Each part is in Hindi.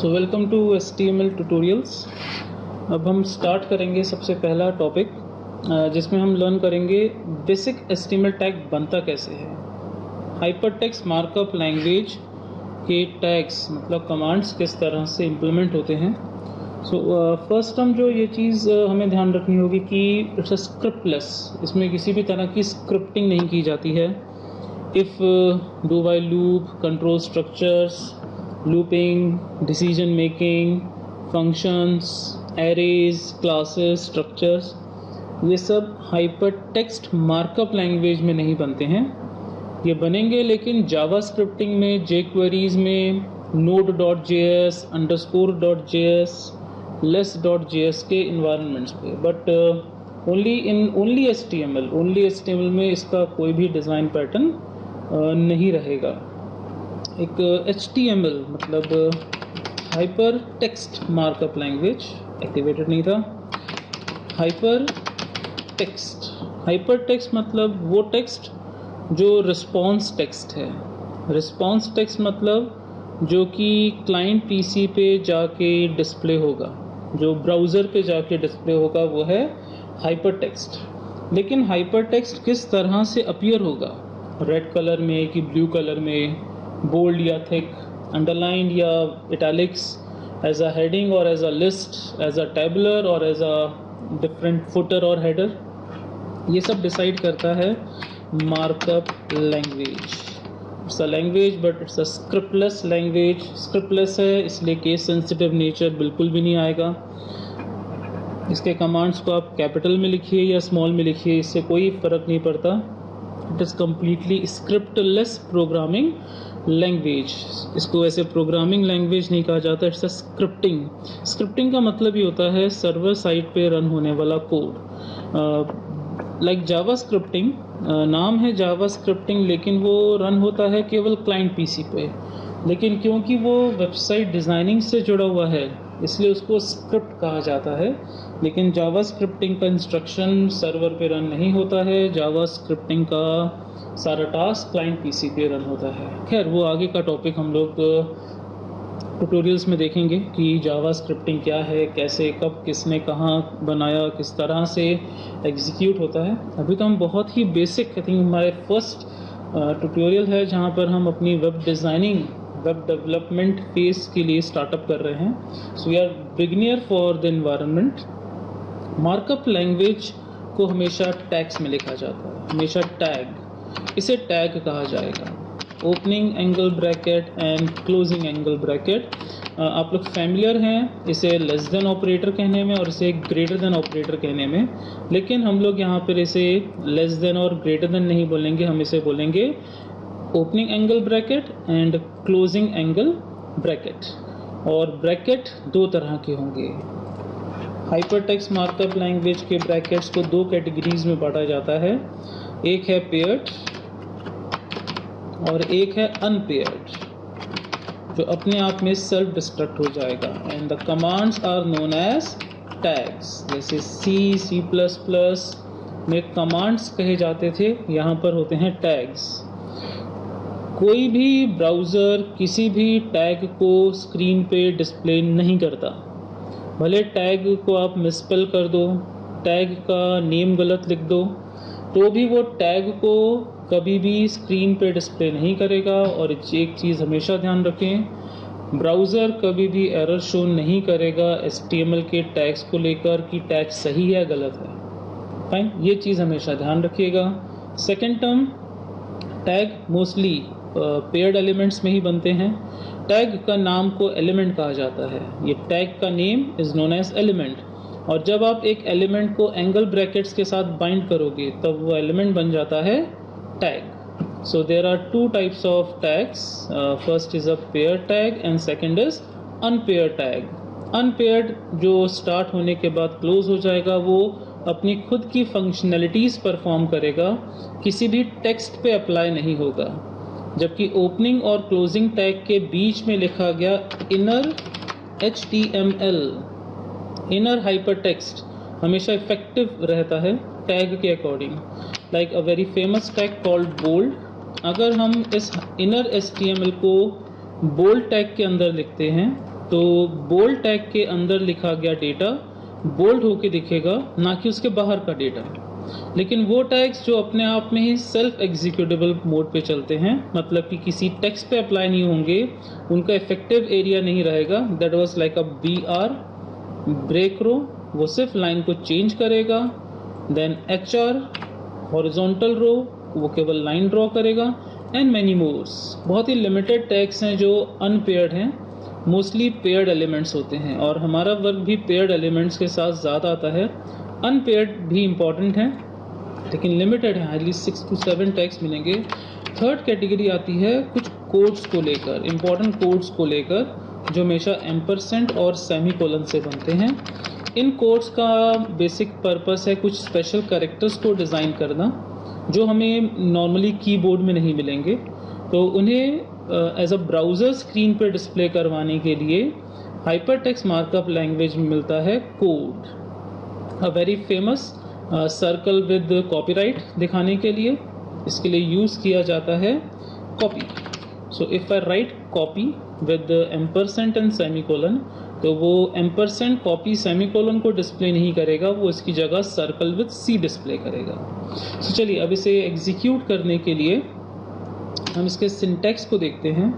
So welcome to HTML tutorials. अब हम स्टार्ट करेंगे सबसे पहला टॉपिक जिसमें हम लर्न करेंगे बेसिक HTML टैग बनता कैसे है। हाइपरटेक्स्ट मार्कअप लैंग्वेज के टैग्स मतलब कमांड्स किस तरह से इम्प्लीमेंट होते हैं। फर्स्ट हम जो ये चीज़ हमें ध्यान रखनी होगी कि इट्स अ स्क्रिप्टलेस, इसमें किसी भी तरह की स्क्रिप्टिंग नहीं की जाती है। If, do while loop, control structures, looping, decision making, functions, arrays, classes, structures, ये सब हाइपरटेक्स्ट मार्कअप लैंग्वेज में नहीं बनते हैं। ये बनेंगे लेकिन जावा स्क्रिप्टिंग में, jQueries में, node.js, _.js, less.js के इन्वायरमेंट्स पे, बट ओनली HTML में इसका कोई भी डिज़ाइन पैटर्न नहीं रहेगा। एक HTML मतलब hyper text markup language activated नहीं था। हाइपर टेक्स्ट मतलब वो टेक्स्ट जो रिस्पॉन्स टेक्स्ट है। रिस्पॉन्स टेक्स्ट मतलब जो कि क्लाइंट पीसी पे जाके डिस्प्ले होगा, जो ब्राउज़र पे जाके डिस्प्ले होगा, वो है हाइपर टेक्स्ट। लेकिन हाइपर टेक्स्ट किस तरह से अपीयर होगा, रेड कलर में कि ब्लू कलर में, बोल्ड या थिक, अंडरलाइन या इटैलिक्स, एज अ हेडिंग और as a list, as a tabular और एज अ डिफरेंट फुटर और हेडर, ये सब डिसाइड करता है markup language. It's a language but it's a scriptless language. Scriptless है इसलिए केस सेंसिटिव नेचर बिल्कुल भी नहीं आएगा। इसके कमांड्स को आप कैपिटल में लिखिए या स्मॉल में लिखिए, इससे कोई फ़र्क नहीं पड़ता। It is completely scriptless programming language. इसको ऐसे प्रोग्रामिंग लैंग्वेज नहीं कहा जाता, इट्स अ स्क्रिप्टिंग का मतलब ही होता है सर्वर साइड पे रन होने वाला कोड। लाइक जावा स्क्रिप्टिंग, नाम है जावा स्क्रिप्टिंग, लेकिन वो रन होता है केवल क्लाइंट पीसी पे। लेकिन क्योंकि वो वेबसाइट डिज़ाइनिंग से जुड़ा हुआ है इसलिए उसको स्क्रिप्ट कहा जाता है। लेकिन जावा स्क्रिप्टिंग का इंस्ट्रक्शन सर्वर पे रन नहीं होता है। जावा स्क्रिप्टिंग का सारा टास्क क्लाइंट पीसी पे रन होता है। खैर, वो आगे का टॉपिक हम लोग ट्यूटोरियल्स में देखेंगे कि जावा स्क्रिप्टिंग क्या है, कैसे, कब, किसने, कहाँ बनाया, किस तरह से एग्जीक्यूट होता है। अभी तो हम बहुत ही बेसिक, आई थिंक हमारे फर्स्ट ट्यूटोरियल है जहाँ पर हम अपनी web designing, web development phase के लिए स्टार्टअप कर रहे हैं। So we are beginner for the environment. Markup language को हमेशा टैग्स में लिखा जाता है, हमेशा टैग, इसे टैग कहा जाएगा। Opening angle bracket and closing angle bracket, आप लोग फैमिलियर हैं इसे लेस देन ऑपरेटर कहने में और इसे ग्रेटर देन ऑपरेटर कहने में। लेकिन हम लोग यहाँ पर इसे लेस देन और ग्रेटर देन नहीं बोलेंगे, हम इसे बोलेंगे opening angle bracket and closing angle bracket. और ब्रैकेट दो तरह के होंगे। हाइपरटेक्स्ट मार्कअप लैंग्वेज के ब्रैकेट्स को दो कैटेगरीज में बांटा जाता है, एक है पेयर्ड और एक है अनपेयर्ड, जो अपने आप में सेल्फ डिस्ट्रक्ट हो जाएगा। And the commands are known as tags. जैसे C++ में कमांड्स कहे जाते थे, यहाँ पर होते हैं टैग्स। कोई भी ब्राउज़र किसी भी टैग को स्क्रीन पे डिस्प्ले नहीं करता। भले टैग को आप मिसस्पेल कर दो, टैग का नेम गलत लिख दो, तो भी वो टैग को कभी भी स्क्रीन पे डिस्प्ले नहीं करेगा। और एक चीज़ हमेशा ध्यान रखें, ब्राउज़र कभी भी एरर शो नहीं करेगा HTML के टैग्स को लेकर कि टैग सही है गलत है। फाइन, ये चीज़ हमेशा ध्यान रखिएगा। Second term, tag mostly paired elements में ही बनते हैं। टैग का नाम को एलिमेंट कहा जाता है। ये टैग का name is known as element. और जब आप एक एलिमेंट को एंगल ब्रैकेट्स के साथ बाइंड करोगे तब वो एलिमेंट बन जाता है tag. So there are two types of tags. First is a pair tag and second is unpair tag. Unpaired जो स्टार्ट होने के बाद क्लोज हो जाएगा, वो अपनी खुद की फंक्शनैलिटीज़ परफॉर्म करेगा, किसी भी टेक्स्ट पे अप्लाई नहीं होगा। जबकि ओपनिंग और क्लोजिंग टैग के बीच में लिखा गया इनर HTML, इनर हाइपरटेक्स्ट, हमेशा इफेक्टिव रहता है टैग के according. Like a very famous tag called bold, अगर हम इस इनर HTML को बोल्ड टैग के अंदर लिखते हैं तो बोल्ड टैग के अंदर लिखा गया डेटा बोल्ड होके दिखेगा, ना कि उसके बाहर का डेटा। लेकिन वो टैग्स जो अपने आप में ही सेल्फ एग्जीक्यूटेबल मोड पे चलते हैं, मतलब कि किसी टेक्स्ट पे अप्लाई नहीं होंगे, उनका इफेक्टिव एरिया नहीं रहेगा, that was like a BR break row, वो सिर्फ लाइन को चेंज करेगा। देन HR हॉरिजॉन्टल रो, वो केवल लाइन ड्रॉ करेगा। एंड मैनी मोर्स, बहुत ही लिमिटेड टैग्स हैं जो अनपेयर्ड हैं, मोस्टली पेयर्ड एलिमेंट्स होते हैं, और हमारा वर्क भी पेयर्ड एलिमेंट्स के साथ ज़्यादा आता है। अनपेयर्ड भी इम्पॉर्टेंट हैं लेकिन लिमिटेड है, हार्डली 6 to 7 टैग्स मिलेंगे। थर्ड कैटेगरी आती है कुछ कोड्स को लेकर, इम्पॉर्टेंट कोड्स को लेकर, जो हमेशा एम्परसेंट और सेमीकोलन से बनते हैं। इन कोड्स का बेसिक पर्पस है कुछ स्पेशल कैरेक्टर्स को डिज़ाइन करना जो हमें नॉर्मली कीबोर्ड में नहीं मिलेंगे, तो उन्हें एज अ ब्राउज़र स्क्रीन पर डिस्प्ले करवाने के लिए हाइपरटेक्स्ट मार्कअप लैंग्वेज में मिलता है code. A very famous circle with copyright दिखाने के लिए इसके लिए यूज़ किया जाता है copy. So if I right copy with ampersand and semicolon, तो वो एम्परसेंट कॉपी सेमीकोलन को डिस्प्ले नहीं करेगा, वो इसकी जगह सर्कल विद C डिस्प्ले करेगा। सो चलिए अब इसे एग्जीक्यूट करने के लिए हम इसके सिंटैक्स को देखते हैं।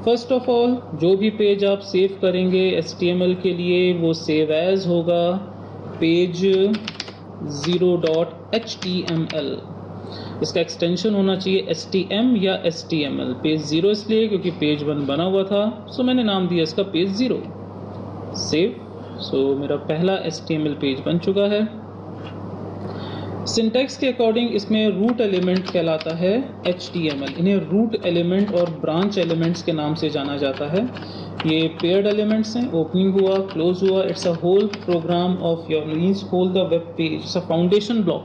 फर्स्ट ऑफ ऑल, जो भी पेज आप सेव करेंगे HTML के लिए, वो सेव एज होगा पेज 0.html। इसका एक्सटेंशन होना चाहिए HTM या HTML। पेज 0 इसलिए क्योंकि पेज 1 बना हुआ था, सो मैंने नाम दिया इसका पेज 0। सेव। सो मेरा पहला HTML पेज बन चुका है। सिंटैक्स के अकॉर्डिंग इसमें रूट एलिमेंट कहलाता है HTML। इन्हें रूट एलिमेंट और ब्रांच एलिमेंट्स के नाम से जाना जाता है। ये पेयर्ड एलिमेंट्स हैं, ओपनिंग हुआ, क्लोज हुआ, it's a whole program of your means whole the web page, it's a foundation block.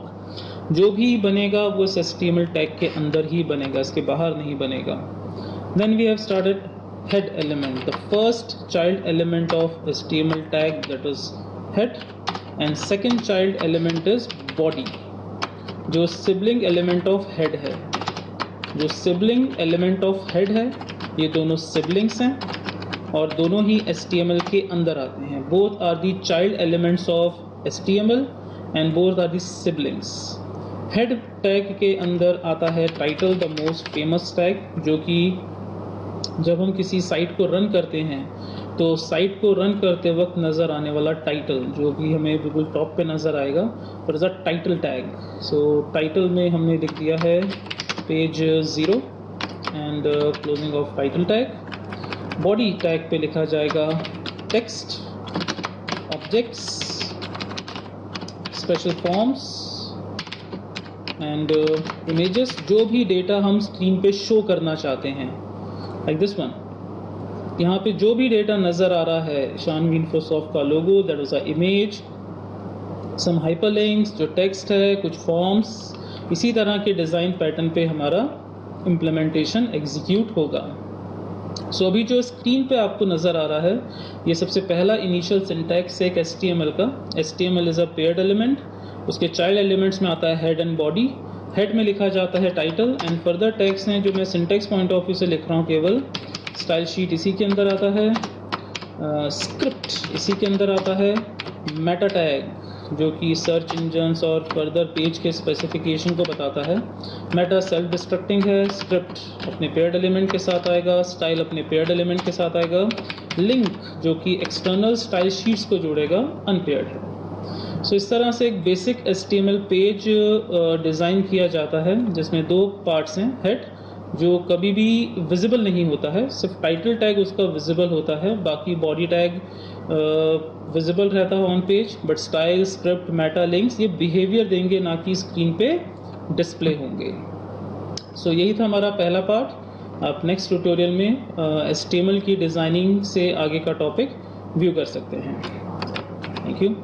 जो भी बनेगा वो इस HTML टैग के अंदर ही बनेगा, इसके बाहर नहीं बनेगा। Then we have started head element, the first child element of HTML tag, that is head, and second child element is body, जो sibling element of head है। जो sibling element of head है, ये दोनों siblings हैं और दोनों ही HTML के अंदर आते हैं। Both are the child elements of HTML and both are the siblings। head tag के अंदर आता है title, the most famous tag, जो कि जब हम किसी साइट को रन करते हैं तो साइट को रन करते वक्त नज़र आने वाला टाइटल, जो भी हमें बिल्कुल टॉप पे नज़र आएगा, और is a title tag. So title में हमने लिख दिया है page 0 and closing of title tag. Body tag पे लिखा जाएगा text, objects, special forms and images, जो भी डेटा हम स्क्रीन पे शो करना चाहते हैं, लाइक दिस वन। यहाँ पे जो भी डेटा नज़र आ रहा है, शानवी इन्फोसॉफ्ट का logo, that was a image, some hyperlinks, जो टेक्स्ट है, कुछ फॉर्म्स, इसी तरह के डिज़ाइन पैटर्न पे हमारा इम्प्लीमेंटेशन एग्जीक्यूट होगा। सो अभी जो स्क्रीन पे आपको नज़र आ रहा है, ये सबसे पहला इनिशियल सिंटैक्स है एक HTML का। HTML is a paired element, उसके चाइल्ड एलिमेंट्स में आता है हेड एंड बॉडी। हेड में लिखा जाता है टाइटल एंड फर्दर टैग्स हैं जो मैं सिंटैक्स पॉइंट ऑफ व्यू से लिख रहा हूँ केवल। स्टाइल शीट इसी के अंदर आता है, स्क्रिप्ट इसी के अंदर आता है, मेटा टैग जो कि सर्च इंजन्स और फर्दर पेज के स्पेसिफिकेशन को बताता है। मेटा सेल्फ डिस्ट्रक्टिंग है, स्क्रिप्ट अपने पेयर्ड एलिमेंट के साथ आएगा, स्टाइल अपने पेयर्ड एलिमेंट के साथ आएगा, लिंक जो कि एक्सटर्नल स्टाइल शीट्स को जोड़ेगा, अनपेयर्ड है। सो इस तरह से एक बेसिक HTML पेज डिज़ाइन किया जाता है जिसमें दो पार्ट्स हैं। हेड जो कभी भी विजिबल नहीं होता है, सिर्फ टाइटल टैग उसका विजिबल होता है, बाकी बॉडी टैग विजिबल रहता है on page, but style, script, Meta, links ये बिहेवियर देंगे, ना कि स्क्रीन पे डिस्प्ले होंगे। सो यही था हमारा पहला पार्ट। आप नेक्स्ट ट्यूटोरियल में HTML की डिज़ाइनिंग से आगे का टॉपिक व्यू कर सकते हैं। Thank you.